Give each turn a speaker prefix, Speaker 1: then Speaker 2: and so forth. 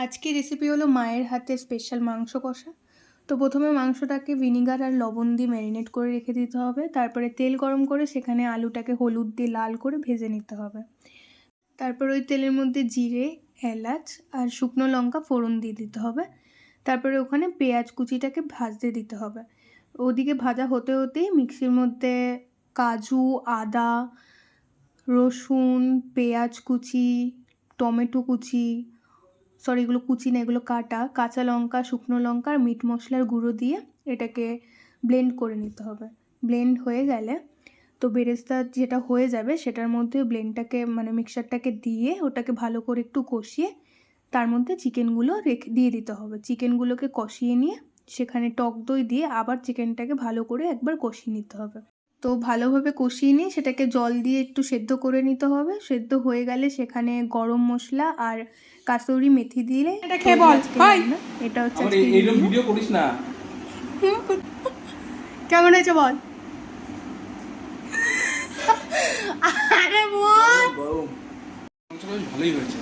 Speaker 1: আজকের রেসিপি হলো মায়ের হাতের স্পেশাল মাংস কষা। তো প্রথমে মাংসটাকে ভিনিগার আর লবণ দিয়ে ম্যারিনেট করে রেখে দিতে হবে। তারপরে তেল গরম করে সেখানে আলুটাকে হলুদ দিয়ে লাল করে ভেজে নিতে হবে। তারপর ওই তেলের মধ্যে জিরে, এলাচ আর শুকনো লঙ্কা ফোড়ন দিয়ে দিতে হবে। তারপরে ওখানে পেঁয়াজ কুচিটাকে ভাজতে দিতে হবে। ওদিকে ভাজা হতে হতেই মিক্সির মধ্যে কাজু, আদা, রসুন, পেঁয়াজ কুচি, টমেটো কুচি, এগুলো কুচি না, এগুলো কাটা, কাঁচা লঙ্কা, শুকনো লঙ্কা আর মিট মশলার গুঁড়ো দিয়ে এটাকে ব্লেন্ড করে নিতে হবে। ব্লেন্ড হয়ে গেলে তো বেরেস্তা যেটা হয়ে যাবে সেটার মধ্যে ব্লেন্ডটাকে মিক্সারটাকে দিয়ে ওটাকে ভালো করে একটু কষিয়ে তার মধ্যে চিকেনগুলো দিয়ে দিতে হবে। চিকেনগুলোকে কষিয়ে নিয়ে সেখানে টক দই দিয়ে আবার চিকেনটাকে ভালো করে একবার কষিয়ে নিতে হবে। তো ভালোভাবে কষিয়ে নিয়ে সেটাকে জল দিয়ে একটু সেদ্ধ করে নিতে হবে। সেদ্ধ হয়ে গেলে সেখানে গরম মশলা আর কাসুরি মেথি দিলে
Speaker 2: এটা খেয়ে বল ভাই,
Speaker 1: এটা হচ্ছে
Speaker 2: এইরকম ভিডিও করিস না।
Speaker 1: কেমন হয়েছে বল? আরে বল।
Speaker 2: ভালোই হয়েছে।